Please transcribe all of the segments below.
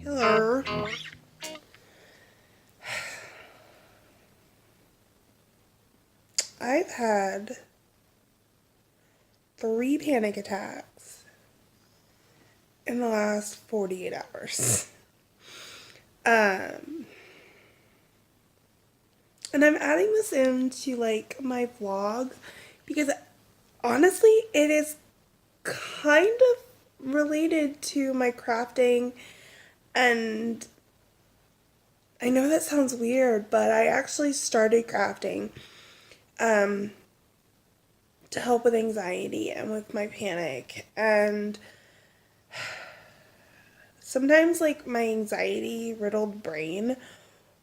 Hello. I've had 3 panic attacks in the last 48 hours. And I'm adding this into like my vlog because honestly it is kind of related to my crafting, and I know that sounds weird, but I actually started crafting to help with anxiety and with my panic. And sometimes like my anxiety riddled brain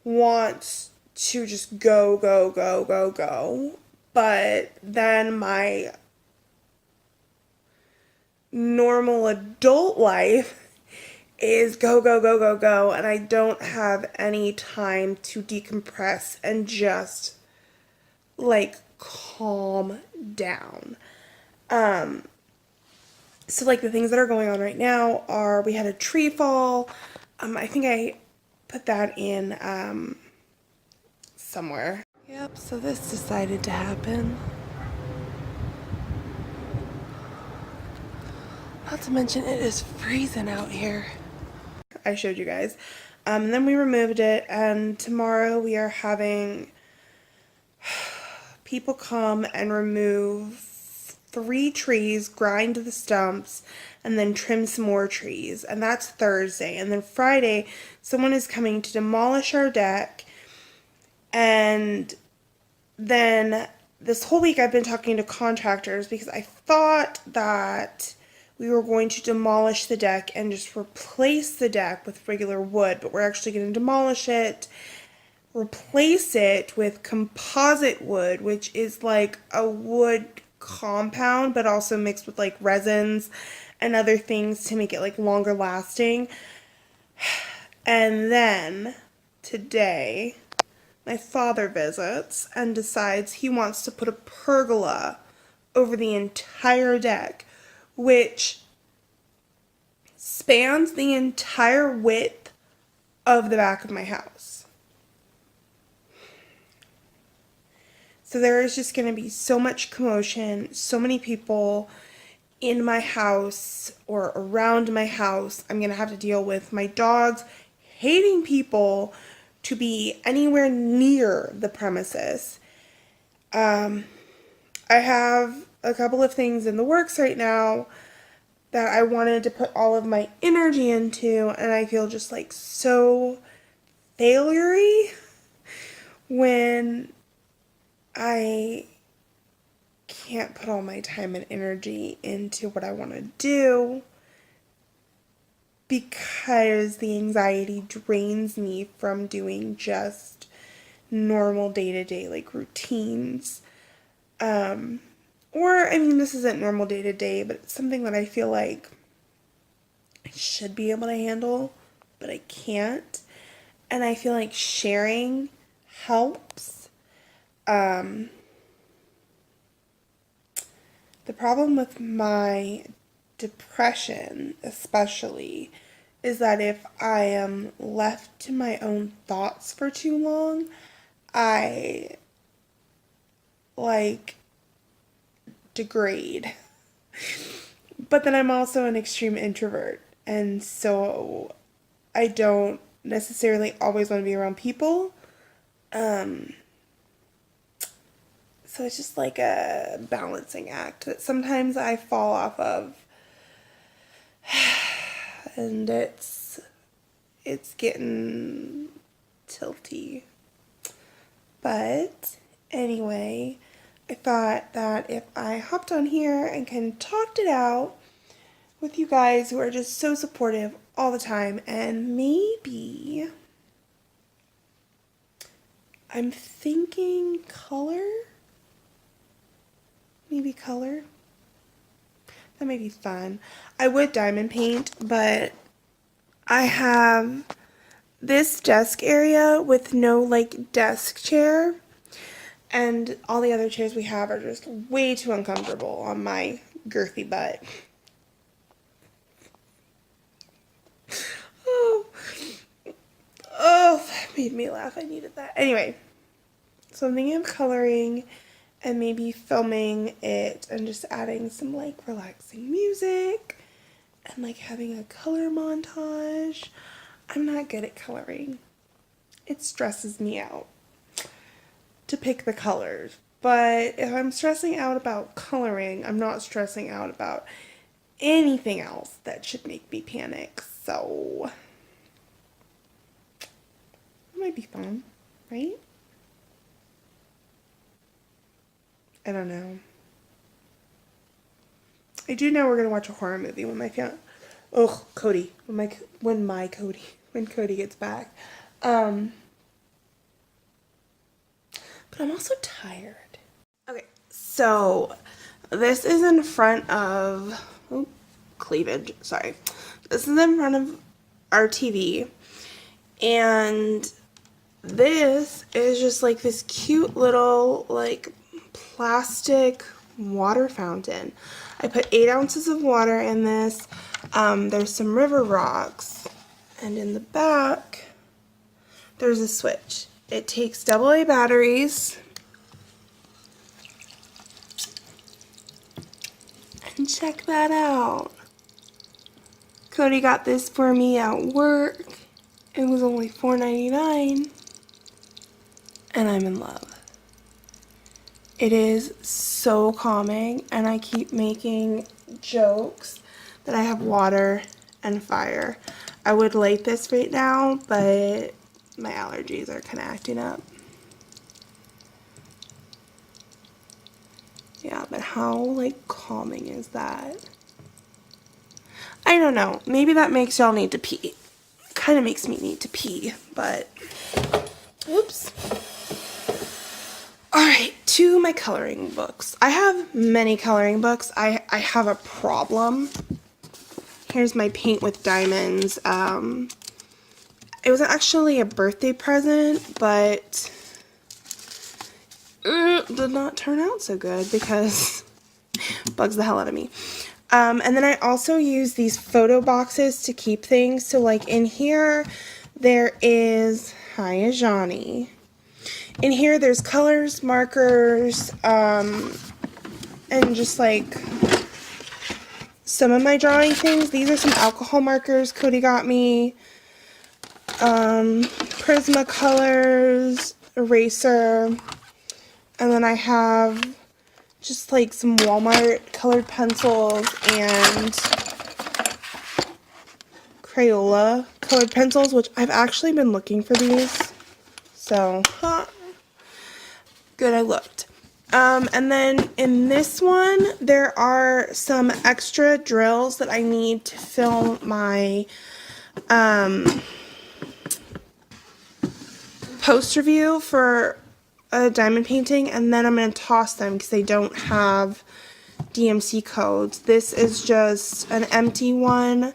wants to just go, go, go, go, go. But then my normal adult life is go, go, go, go, go. And I don't have any time to decompress and just like calm down. So like the things that are going on right now are, we had a tree fall. I think I put that in somewhere. Yep, so this decided to happen. Not to mention it is freezing out here. I showed you guys. And then we removed it, and tomorrow we are having people come and remove 3 trees, grind the stumps, and then trim some more trees. And that's Thursday. And then Friday, someone is coming to demolish our deck. And then this whole week I've been talking to contractors because I thought that we were going to demolish the deck and just replace the deck with regular wood, but we're actually going to demolish it, replace it with composite wood, which is like a wood compound but also mixed with like resins and other things to make it like longer lasting. And then today my father visits and decides he wants to put a pergola over the entire deck, which spans the entire width of the back of my house. So there is just going to be so much commotion, so many people in my house or around my house. I'm going to have to deal with my dogs hating people to be anywhere near the premises. I have a couple of things in the works right now that I wanted to put all of my energy into, and I feel just like so failure-y when I can't put all my time and energy into what I want to do because the anxiety drains me from doing just normal day-to-day like routines. Or, I mean, this isn't normal day-to-day, but it's something that I feel like I should be able to handle, but I can't. And I feel like sharing helps. The problem with my depression, especially, is that if I am left to my own thoughts for too long, I, like, degrade. But then I'm also an extreme introvert, and so I don't necessarily always want to be around people. So it's just like a balancing act that sometimes I fall off of, and it's getting tilty. But anyway, I thought that if I hopped on here and kind of talked it out with you guys who are just so supportive all the time, and maybe I'm thinking color. Maybe color. That may be fun. I would diamond paint, but I have this desk area with no like desk chair, and all the other chairs we have are just way too uncomfortable on my girthy butt. Oh, that made me laugh. I needed that. Anyway, so I'm thinking of coloring and maybe filming it and just adding some like relaxing music and like having a color montage. I'm not good at coloring. It stresses me out to pick the colors. But if I'm stressing out about coloring, I'm not stressing out about anything else that should make me panic. So it might be fun, right? I don't know. I do know we're gonna watch a horror movie when my Cody, when Cody gets back. But I'm also tired. Okay, so this is in front of cleavage. Sorry, this is in front of our TV, and this is just like this cute little like plastic water fountain. I put 8 ounces of water in this. There's some river rocks, and in the back there's a switch. It takes AA batteries, and check that out. Cody got this for me at work. It was only $4.99, and I'm in love. It is so calming, and I keep making jokes that I have water and fire. I would light this right now, but my allergies are kind of acting up. Yeah, but how like calming is that? I don't know. Maybe that makes y'all need to pee. Kind of makes me need to pee, but oops. Alright, to my coloring books. I have many coloring books. I have a problem. Here's my Paint with Diamonds. It was actually a birthday present, but did not turn out so good because it bugs the hell out of me. And then I also use these photo boxes to keep things. So like in here, there is, hi Ajani. In here, there's colors, markers, and just like some of my drawing things. These are some alcohol markers Cody got me. Prismacolors, eraser, and then I have just like some Walmart colored pencils and Crayola colored pencils, which I've actually been looking for these, so good I looked. And then in this one, there are some extra drills that I need to fill my post review for a diamond painting, and then I'm going to toss them because they don't have DMC codes. This is just an empty one,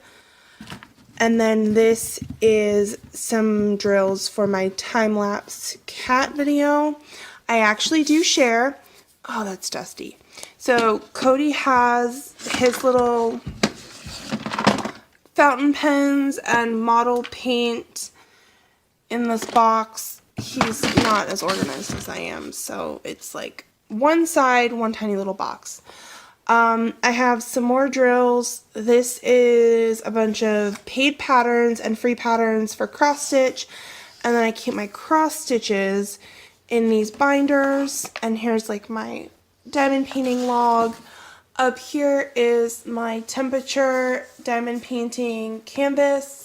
and then this is some drills for my time-lapse cat video. I actually do share. Oh, that's dusty. So Cody has his little fountain pens and model paint in this box. He's not as organized as I am, so it's like one side, one tiny little box. I have some more drills. This is a bunch of paid patterns and free patterns for cross stitch, and then I keep my cross stitches in these binders, and here's like my diamond painting log. Up here is my temperature diamond painting canvas.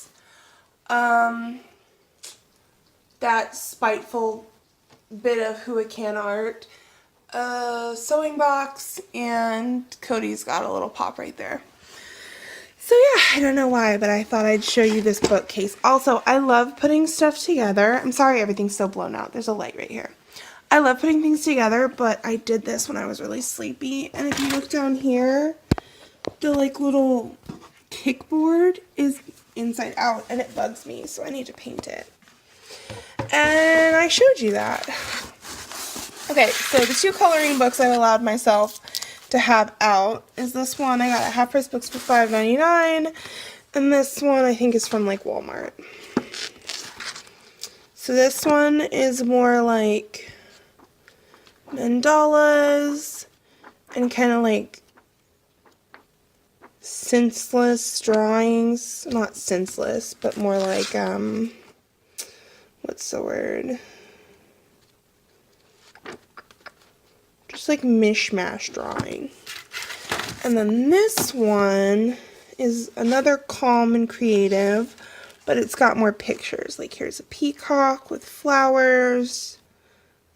That spiteful bit of Who It Can art, sewing box, and Cody's got a little pop right there. So yeah, I don't know why, but I thought I'd show you this bookcase. Also, I love putting stuff together. I'm sorry everything's so blown out. There's a light right here. I love putting things together, but I did this when I was really sleepy. And if you look down here, the like little kickboard is inside out, and it bugs me, so I need to paint it. And I showed you that. Okay, so the 2 coloring books I've allowed myself to have out is this one. I got at Half Price Books for $5.99, and this one I think is from like Walmart. So this one is more like mandalas and kind of like senseless drawings. Not senseless, but more like, what's the word? Just like mishmash drawing. And then this one is another calm and creative, but it's got more pictures. Like here's a peacock with flowers,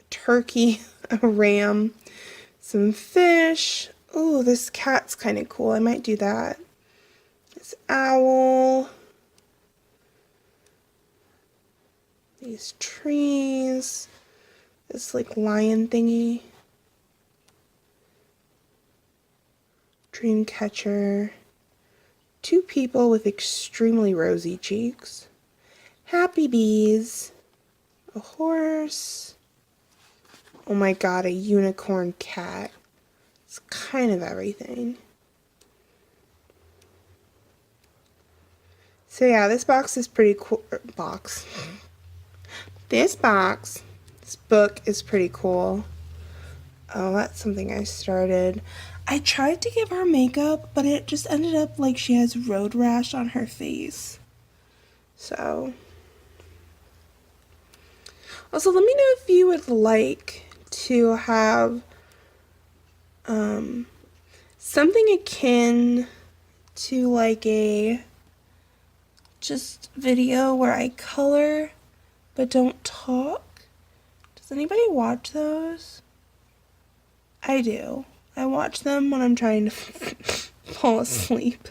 a turkey, a ram, some fish. Oh, this cat's kind of cool. I might do that. This owl. These trees. This like lion thingy. Dream catcher. Two people with extremely rosy cheeks. Happy bees. A horse. Oh my god, a unicorn cat. It's kind of everything. So yeah, this box is pretty cool. This book is pretty cool. Oh, that's something I started. I tried to give her makeup, but it just ended up like she has road rash on her face. So. Also, let me know if you would like to have something akin to like a just video where I color but don't talk. Does anybody watch those? I do. I watch them when I'm trying to fall asleep.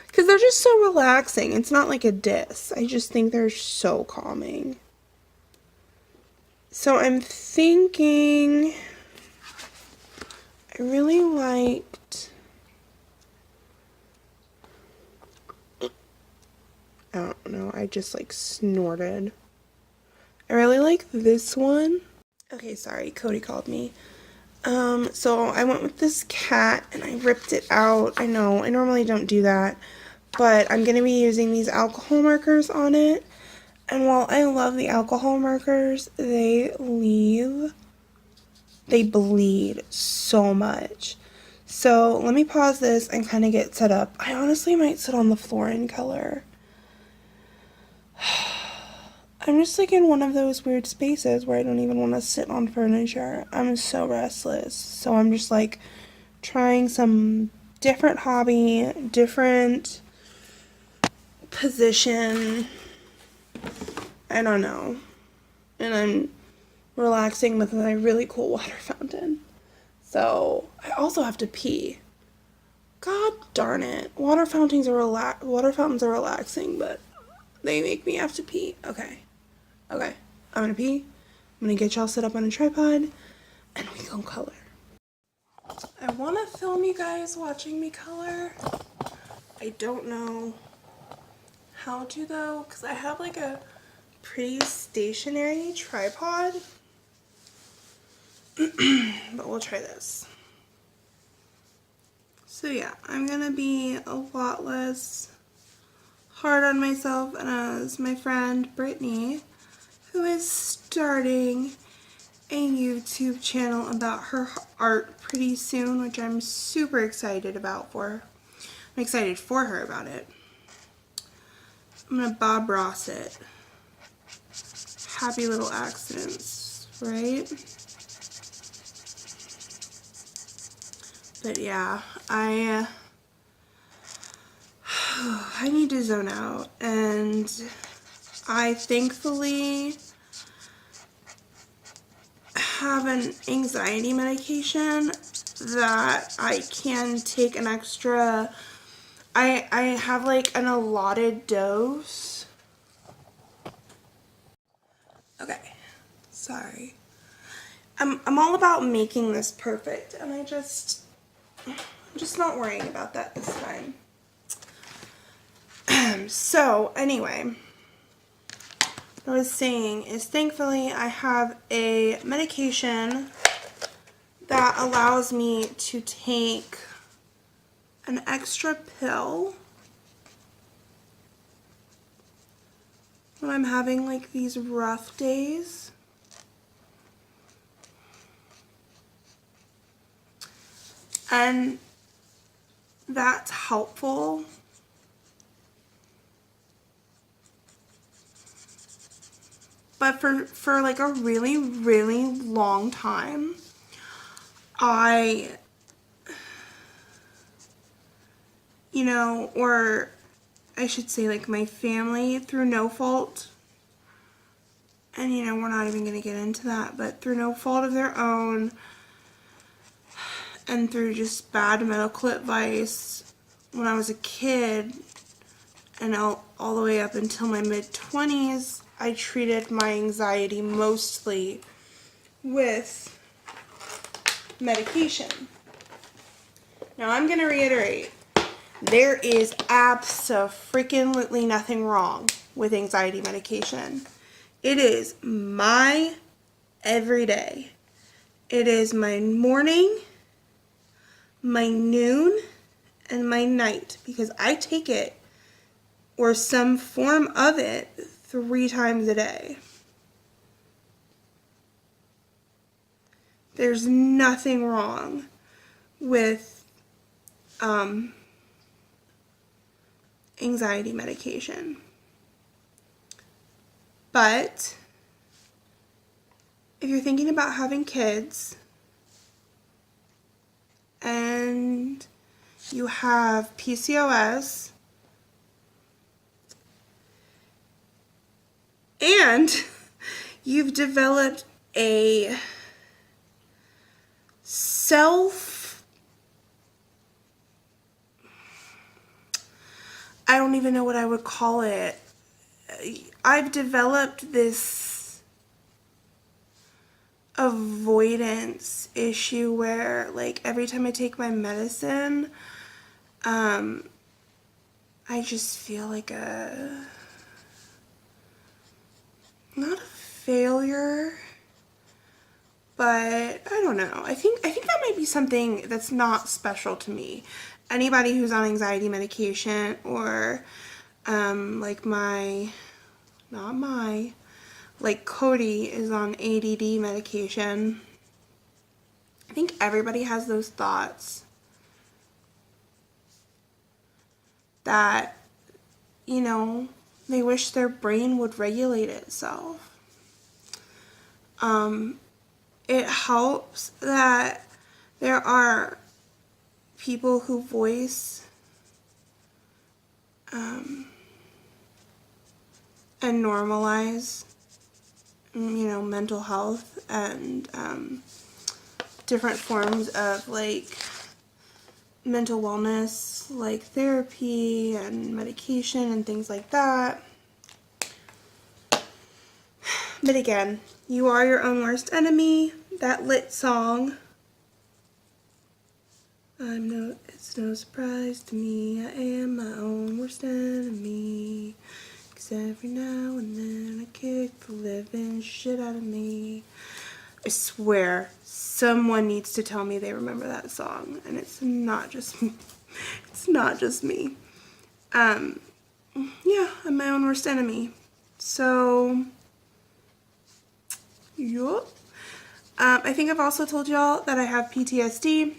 Because they're just so relaxing. It's not like a diss. I just think they're so calming. So I'm thinking I really liked, I don't know, I just like snorted. I really like this one. Okay, sorry, Cody called me. So I went with this cat and I ripped it out. I know, I normally don't do that, but I'm going to be using these alcohol markers on it. And while I love the alcohol markers, they bleed so much. So let me pause this and kind of get set up. I honestly might sit on the floor in color. I'm just like in one of those weird spaces where I don't even want to sit on furniture. I'm so restless. So I'm just like trying some different hobby, different position. I don't know. And I'm relaxing with my really cool water fountain. So I also have to pee. God darn it. Water fountains are relaxing, but they make me have to pee. Okay. I'm gonna pee. I'm gonna get y'all set up on a tripod, and we gonna color. I wanna film you guys watching me color. I don't know how to though, because I have like a pretty stationary tripod. But we'll try this. So yeah, I'm gonna be a lot less hard on myself, and as my friend Brittany, who is starting a YouTube channel about her art pretty soon, which I'm super excited about for her. I'm excited for her about it. I'm gonna Bob Ross it. Happy little accidents, right? But yeah, I need to zone out, and I thankfully have an anxiety medication that I can take an extra, I have like an allotted dose. Okay, sorry. I'm all about making this perfect, and I'm just not worrying about that this time. So anyway, what I was saying is thankfully I have a medication that allows me to take an extra pill when I'm having like these rough days. And that's helpful. But for like a really, really long time, or I should say like my family, through no fault, and we're not even going to get into that, but through no fault of their own, and through just bad medical advice when I was a kid, and all the way up until my mid-20s, I treated my anxiety mostly with medication. Now I'm going to reiterate, there is abso-freaking-lutely nothing wrong with anxiety medication. It is my everyday. It is my morning, my noon, and my night, because I take it, or some form of it, 3 times a day. There's nothing wrong with anxiety medication. But if you're thinking about having kids and you have PCOS and you've developed a I don't even know what I would call it. I've developed this avoidance issue where, like, every time I take my medicine, I just feel like not a failure, but I don't know. I think that might be something that's not special to me. Anybody who's on anxiety medication, or like Cody is on ADD medication, I think everybody has those thoughts that, they wish their brain would regulate itself. It helps that there are people who voice and normalize, mental health and different forms of, like, mental wellness, like therapy and medication and things like that. But again, you are your own worst enemy. That lit song. It's no surprise to me, I am my own worst enemy. 'Cause every now and then I kick the living shit out of me. I swear, someone needs to tell me they remember that song, and it's not just me. It's not just me. Yeah, I'm my own worst enemy. So, yup. I think I've also told y'all that I have PTSD.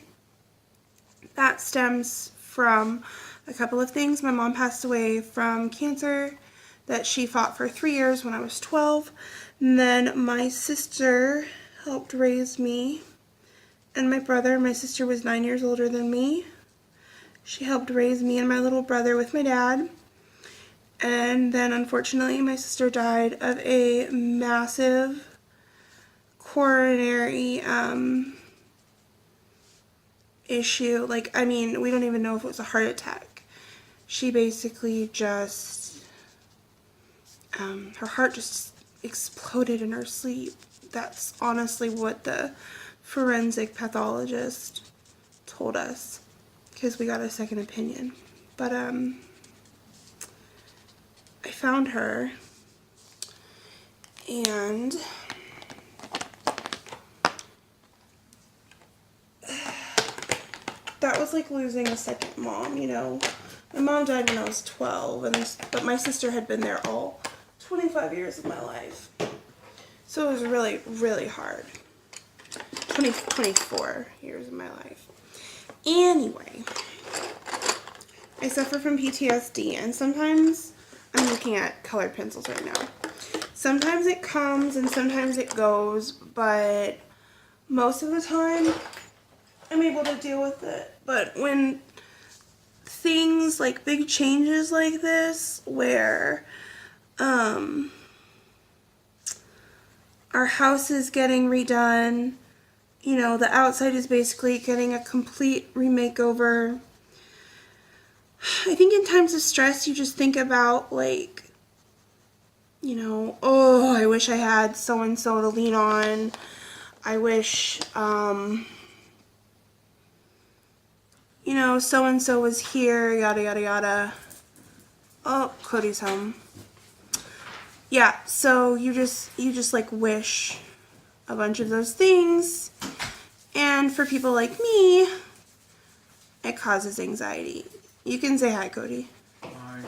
That stems from a couple of things. My mom passed away from cancer that she fought for 3 years when I was 12. And then my sister helped raise me and my brother. My sister was 9 years older than me. She helped raise me and my little brother with my dad. And then unfortunately my sister died of a massive coronary issue. Like, I mean, we don't even know if it was a heart attack. She basically just, her heart just exploded in her sleep. That's honestly what the forensic pathologist told us, because we got a second opinion. But, I found her, and that was like losing a second mom, you know. My mom died when I was 12, but my sister had been there all 25 years of my life. So it was really, really hard. 24 years of my life. Anyway, I suffer from PTSD, and sometimes, I'm looking at colored pencils right now. Sometimes it comes and sometimes it goes, but most of the time I'm able to deal with it. But when things like big changes like this, where our house is getting redone, you know, the outside is basically getting a complete remakeover. I think in times of stress, you just think about, like, you know, oh, I wish I had so-and-so to lean on. I wish, you know, so-and-so was here, yada, yada, yada. Oh, Cody's home. Yeah, so you just like wish a bunch of those things. And for people like me, it causes anxiety. You can say hi, Cody. Hi.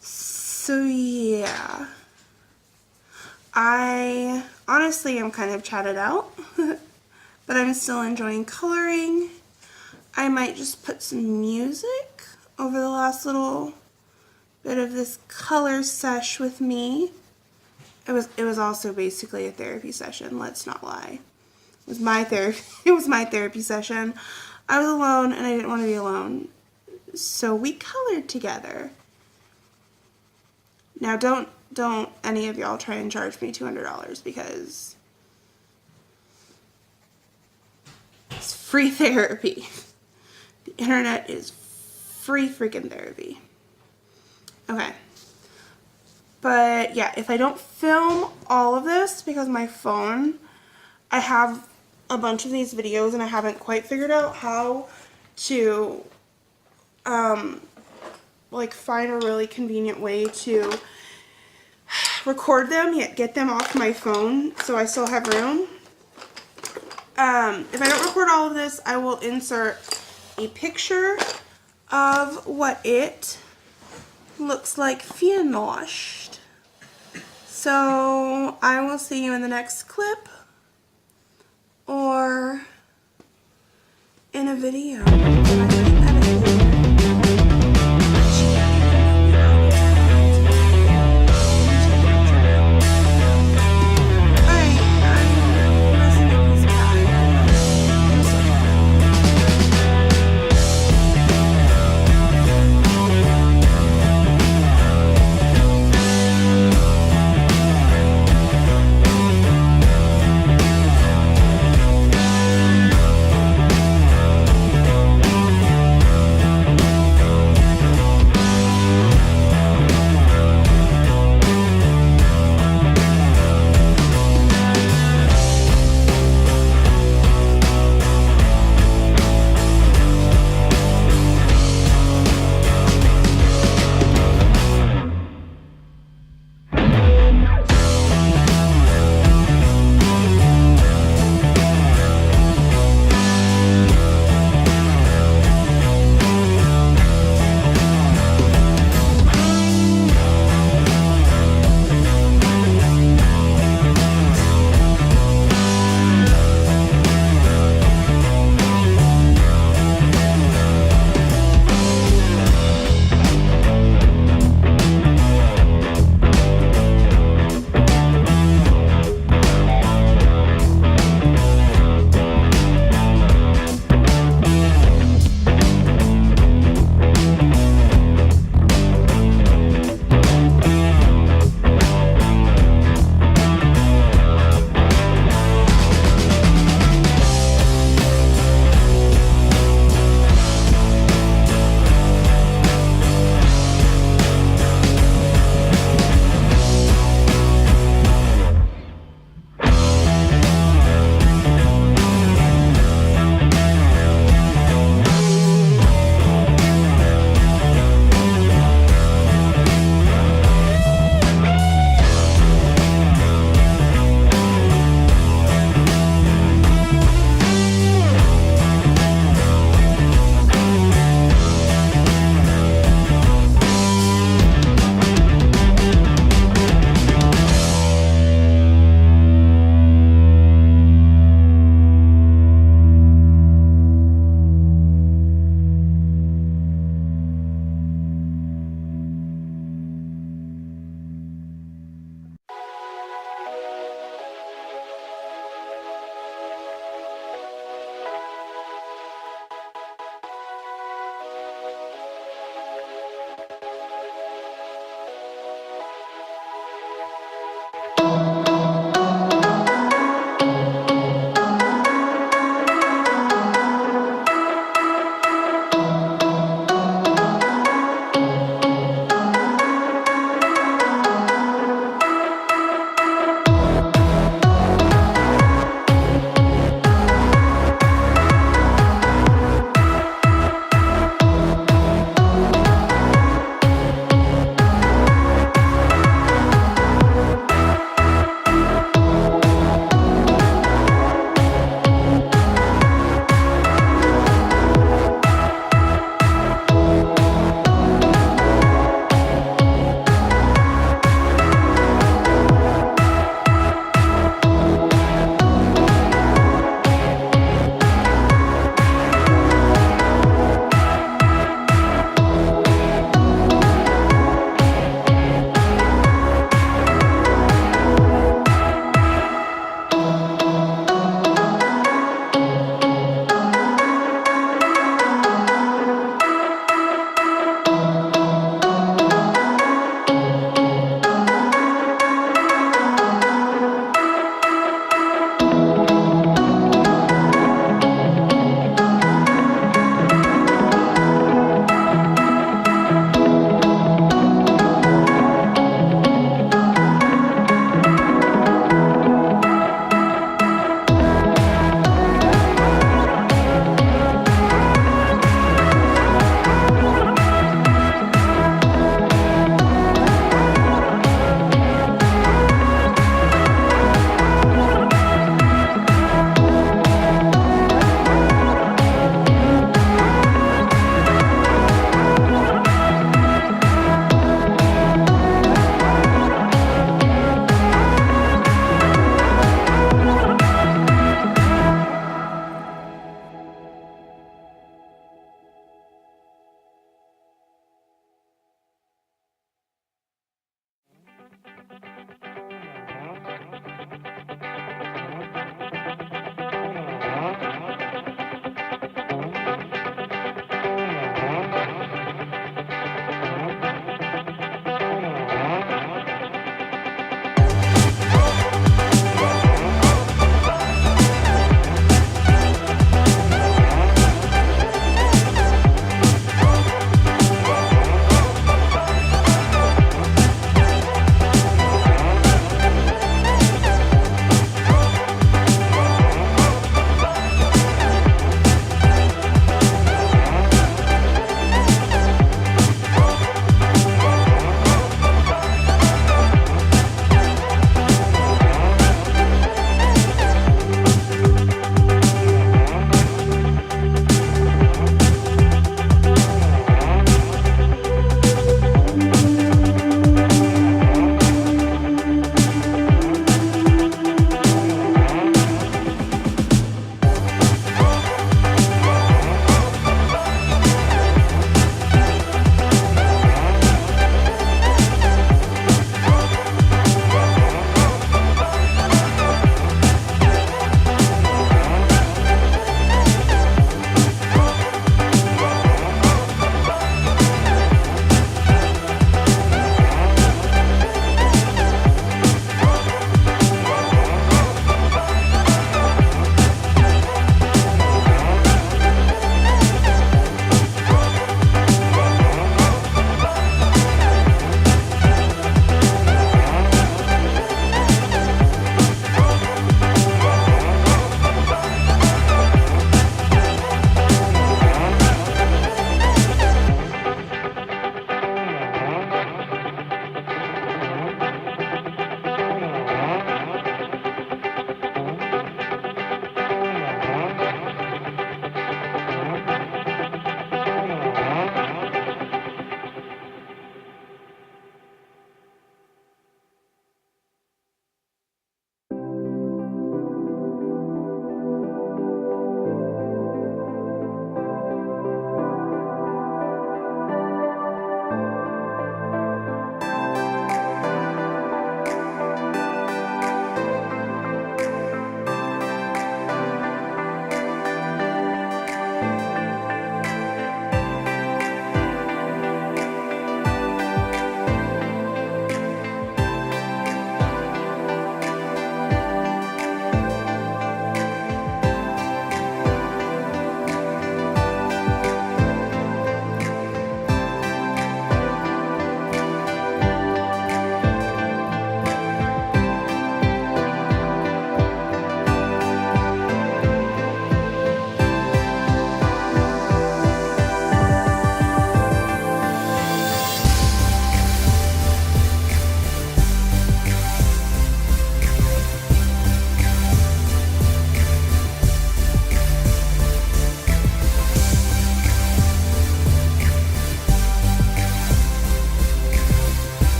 So yeah, I honestly am kind of chatted out, but I'm still enjoying coloring. I might just put some music over the last little bit of this color sesh with me. It was also basically a therapy session, let's not lie. It was my therapy session. I was alone and I didn't want to be alone. So we colored together. Now don't any of y'all try and charge me $200 because it's free therapy. The internet is free freaking therapy. Okay. But yeah, if I don't film all of this because my phone, I have a bunch of these videos and I haven't quite figured out how to like find a really convenient way to record them yet get them off my phone so I still have room. If I don't record all of this, I will insert a picture of what it looks like finished. So I will see you in the next clip or in a video.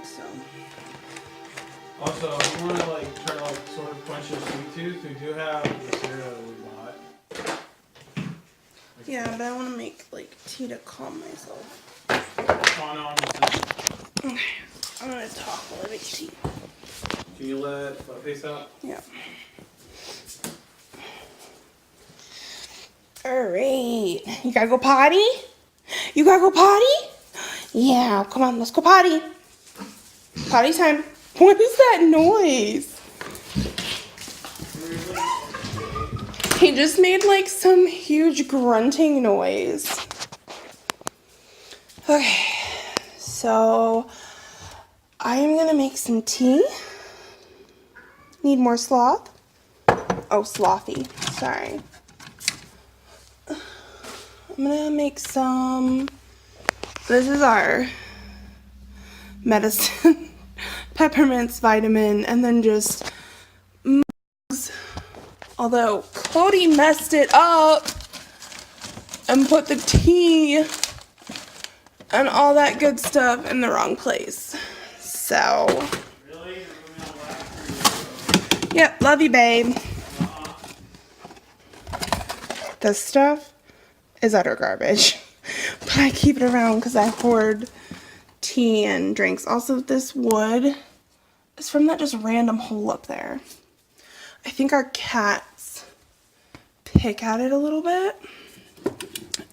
so. Also, if you want to like try to like sort of quench your sweet tooth, we do have the cereal that we bought. Yeah, but I want to make like tea to calm myself. Okay, I'm gonna talk while I make tea. Can you let face out? Yeah. Alright. You gotta go potty? You gotta go potty? Yeah, come on, let's go potty. Potty time. What is that noise? He just made like some huge grunting noise. Okay, so I am gonna make some tea. Need more sloth? Oh, slothy. Sorry. I'm gonna make some. This is our medicine, peppermints, vitamin, and then just mugs. Although Cody messed it up and put the tea and all that good stuff in the wrong place. So, yep, love you, babe. This stuff is utter garbage, but I keep it around because I hoard tea and drinks. Also, this wood is from that just random hole up there. I think our cats pick at it a little bit.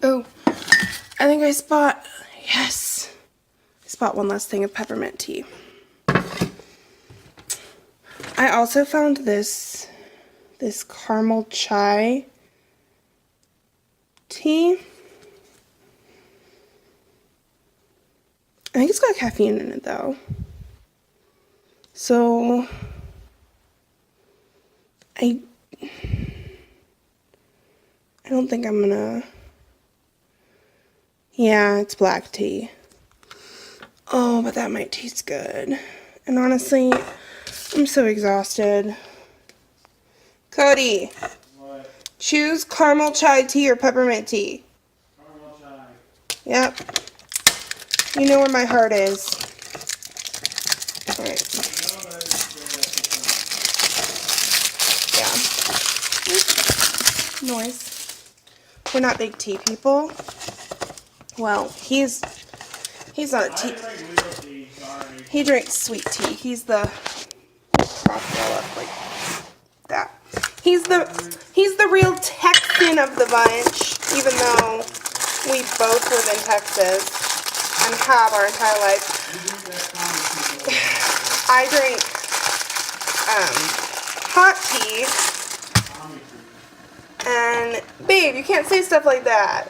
Oh, I think I spot, yes, I spot one last thing of peppermint tea. I also found this caramel chai tea. I think it's got caffeine in it though. So I don't think I'm gonna. Yeah, it's black tea. Oh, but that might taste good. And honestly, I'm so exhausted. Cody. What? Choose caramel chai tea or peppermint tea. Caramel chai. Yep. You know where my heart is. Alright. Yeah. Noise. We're not big tea people. Well, he's not a tea. He drinks sweet tea. He's the like that. He's the real Texan of the bunch, even though we both live in Texas and have our entire life. I drink hot tea. And babe, you can't say stuff like that.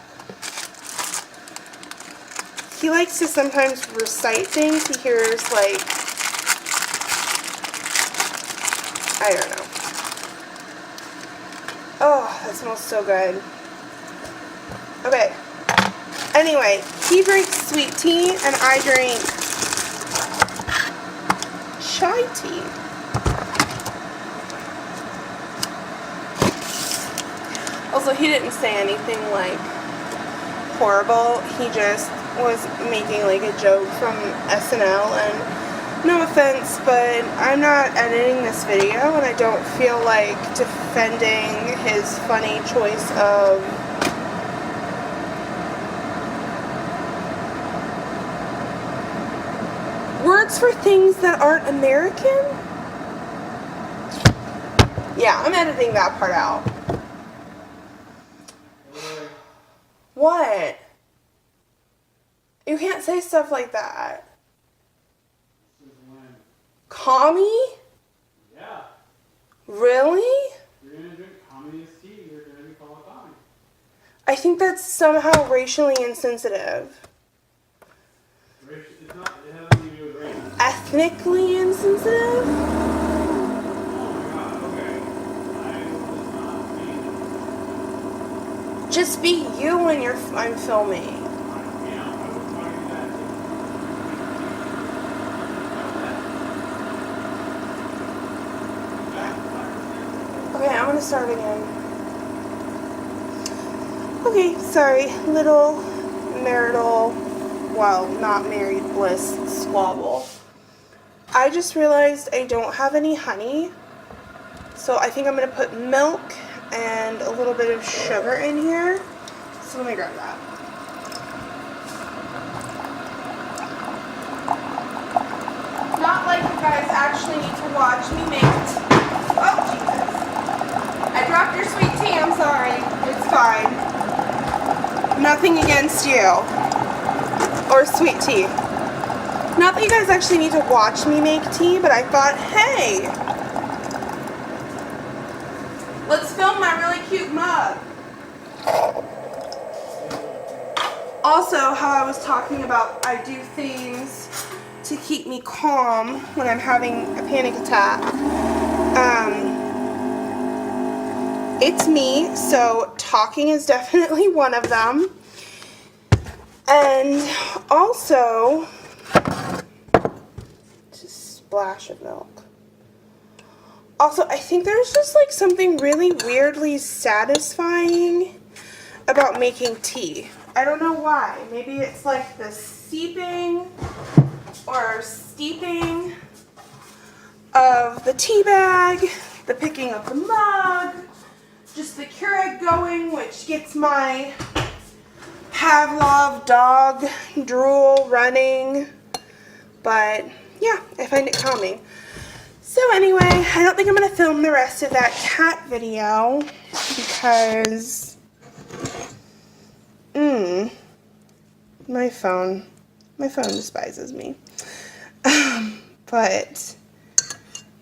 He likes to sometimes recite things he hears, like, I don't know. Oh, that smells so good. Okay. Anyway, he drinks sweet tea and I drink chai tea. Also, he didn't say anything like horrible. He just was making like a joke from SNL, and no offense, but I'm not editing this video and I don't feel like defending his funny choice of words for things that aren't American. Yeah, I'm editing that part out. What? You can't say stuff like that. Call me? Yeah. Really? You're gonna drink communist tea, you're gonna be called a commie. I think that's somehow racially insensitive. It's not, it has nothing to do with race. Ethnically insensitive? Oh my god, okay. I was not mean. Just be you when I'm filming. Okay, I'm gonna start again. Okay, sorry. Little marital, well, not married bliss squabble. I just realized I don't have any honey, so I think I'm going to put milk and a little bit of sugar in here. So let me grab that. Not like you guys actually need to watch me make oh, Jesus. I dropped your sweet tea, I'm sorry. It's fine. Nothing against you. Or sweet tea. Not that you guys actually need to watch me make tea, but I thought, hey, let's film my really cute mug. Also, how I was talking about I do things to keep me calm when I'm having a panic attack. It's me, so talking is definitely one of them. And also, just a splash of milk. Also, I think there's just like something really weirdly satisfying about making tea. I don't know why. Maybe it's like the seeping or steeping of the tea bag, the picking of the mug, just the Keurig going, which gets my Pavlov dog drool running. But yeah, I find it calming. So anyway, I don't think I'm going to film the rest of that cat video because my phone despises me. But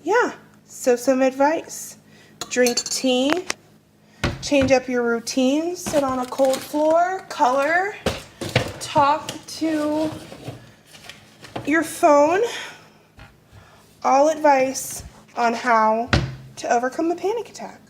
yeah, so some advice. Drink tea, change up your routine, sit on a cold floor, color, talk to your phone. All advice on how to overcome a panic attack.